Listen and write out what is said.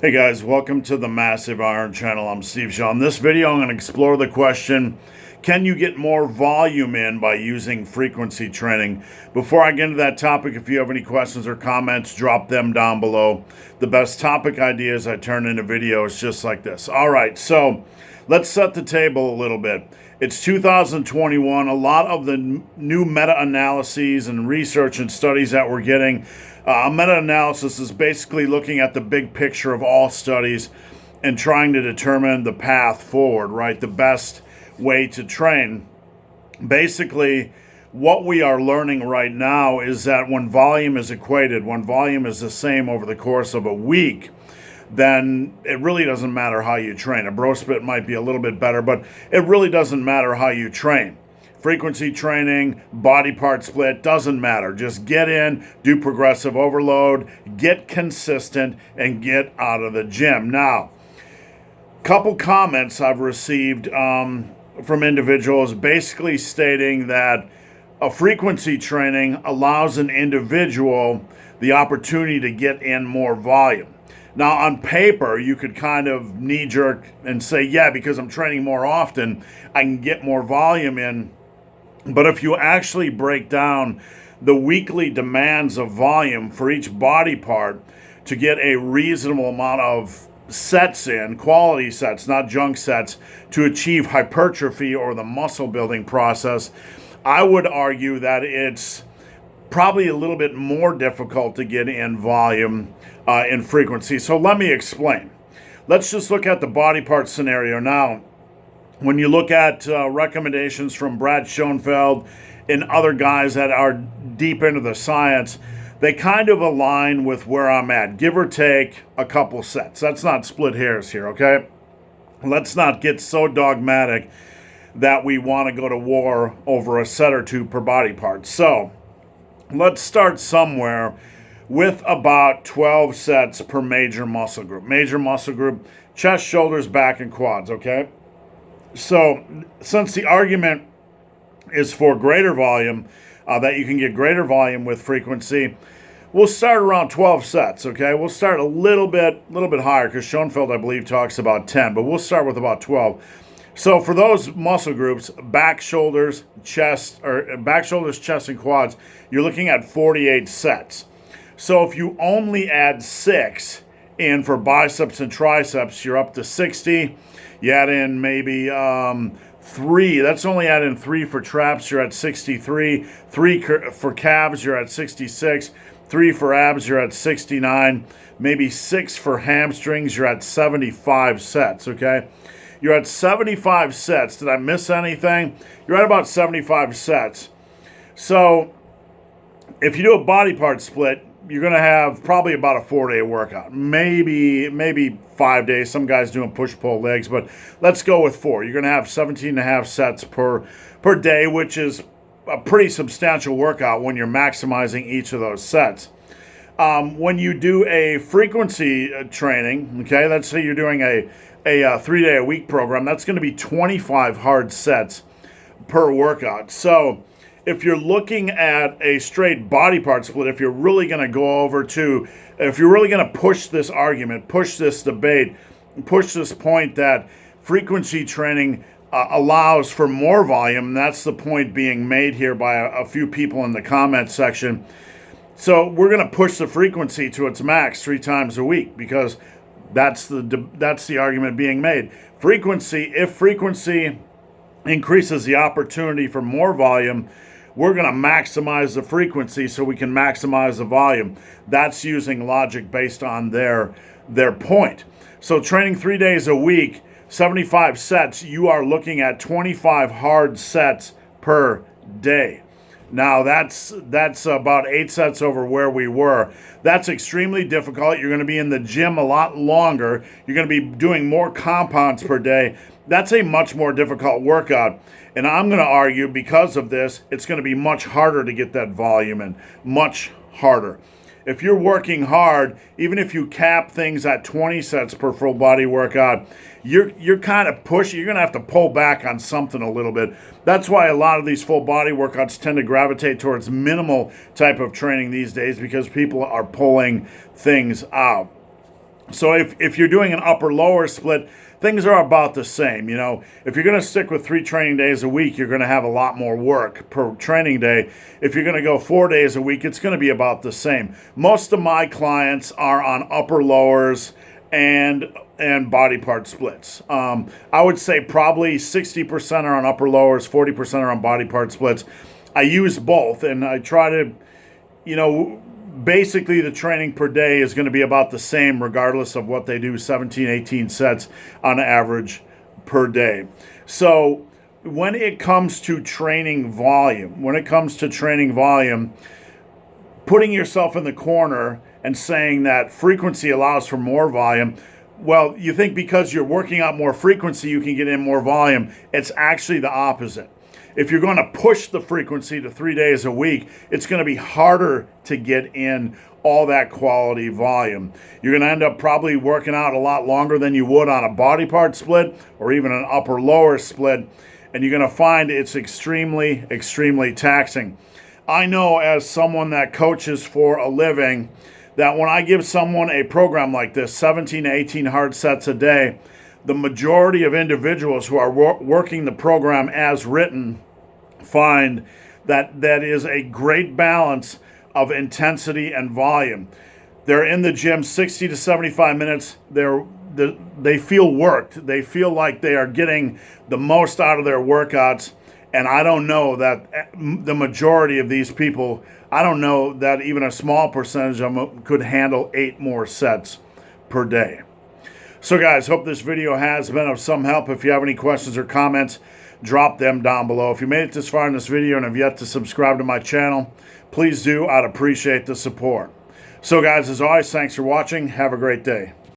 Hey guys, welcome to the Massive Iron Channel. I'm Steve Shaw. In this video, I'm going to explore the question, can you get more volume in by using frequency training? Before I get into that topic, if you have any questions or comments, drop them down below. The best topic ideas I turn into videos just like this. All right, so let's set the table a little bit. It's 2021. A lot of the new meta-analyses and research and studies that we're getting, a meta-analysis is basically looking at the big picture of all studies and trying to determine the path forward, right? The best way to train. Basically, what we are learning right now is that when volume is equated, when volume is the same over the course of a week, then it really doesn't matter how you train. A bro split might be a little bit better, but it really doesn't matter how you train. Frequency training, body part split, doesn't matter. Just get in, do progressive overload, get consistent, and get out of the gym. Now, couple comments I've received from individuals basically stating that a frequency training allows an individual the opportunity to get in more volume. Now, on paper, you could kind of knee-jerk and say, yeah, because I'm training more often, I can get more volume in. But if you actually break down the weekly demands of volume for each body part to get a reasonable amount of sets in, quality sets, not junk sets, to achieve hypertrophy or the muscle building process, I would argue that it's probably a little bit more difficult to get in volume in frequency. So let me explain. Let's just look at the body part scenario now. When you look at recommendations from Brad Schoenfeld and other guys that are deep into the science, they kind of align with where I'm at, give or take a couple sets. Let's not split hairs here, okay? Let's not get so dogmatic that we want to go to war over a set or two per body part. So let's start somewhere with about 12 sets per major muscle group. Major muscle group, chest, shoulders, back, and quads, okay? So since the argument is for greater volume, that you can get greater volume with frequency, we'll start around 12 sets, okay? We'll start a little bit higher because Schoenfeld, I believe, talks about 10, but we'll start with about 12. So for those muscle groups, back, shoulders, chest, and quads, you're looking at 48 sets. So if you only add 6 in for biceps and triceps, you're up to 60. You add in maybe 3. That's only adding 3 for traps. You're at 63. 3 for calves. You're at 66. 3 for abs. You're at 69. Maybe 6 for hamstrings. You're at 75 sets. Okay. You're at 75 sets. Did I miss anything? You're at about 75 sets. So if you do a body part split, you're going to have probably about a 4-day workout. Maybe 5 days. Some guys doing push-pull legs, but let's go with 4. You're going to have 17 and a half sets per day, which is a pretty substantial workout when you're maximizing each of those sets. When you do a frequency training, okay, let's say you're doing a 3-day-a-week program, that's going to be 25 hard sets per workout. So if you're looking at a straight body part split, if you're really going to push this argument, push this debate, push this point that frequency training allows for more volume, that's the point being made here by a few people in the comment section. So we're going to push the frequency to its max 3 times a week because that's the argument being made. If frequency increases the opportunity for more volume, we're going to maximize the frequency so we can maximize the volume. That's using logic based on their point. So training 3 days a week, 75 sets, you are looking at 25 hard sets per day. Now that's about 8 sets over where we were. That's extremely difficult. You're going to be in the gym a lot longer. You're going to be doing more compounds per day. That's a much more difficult workout. And I'm going to argue because of this, it's going to be much harder to get that volume in. Much harder. If you're working hard, even if you cap things at 20 sets per full body workout, you're kind of pushing. You're going to have to pull back on something a little bit. That's why a lot of these full body workouts tend to gravitate towards minimal type of training these days because people are pulling things out. So if you're doing an upper-lower split, things are about the same. You know, if you're going to stick with 3 training days a week, you're going to have a lot more work per training day. If you're going to go 4 days a week, it's going to be about the same. Most of my clients are on upper-lowers and body part splits. I would say probably 60% are on upper-lowers, 40% are on body part splits. I use both, and I try to, you know, basically the training per day is going to be about the same regardless of what they do, 17, 18 sets on average per day. So when it comes to training volume, putting yourself in the corner and saying that frequency allows for more volume, well, you think because you're working out more frequency, you can get in more volume. It's actually the opposite. If you're going to push the frequency to 3 days a week, it's going to be harder to get in all that quality volume. You're going to end up probably working out a lot longer than you would on a body part split or even an upper-lower split, and you're going to find it's extremely, extremely taxing. I know as someone that coaches for a living that when I give someone a program like this, 17 to 18 hard sets a day, the majority of individuals who are working the program as written find that that is a great balance of intensity and volume. They're in the gym 60 to 75 minutes. They feel worked. They feel like they are getting the most out of their workouts. And I don't know that the majority of these people, I don't know that even a small percentage of them could handle 8 more sets per day. So guys, hope this video has been of some help. If you have any questions or comments, drop them down below. If you made it this far in this video and have yet to subscribe to my channel, please do. I'd appreciate the support. So guys, as always, thanks for watching. Have a great day.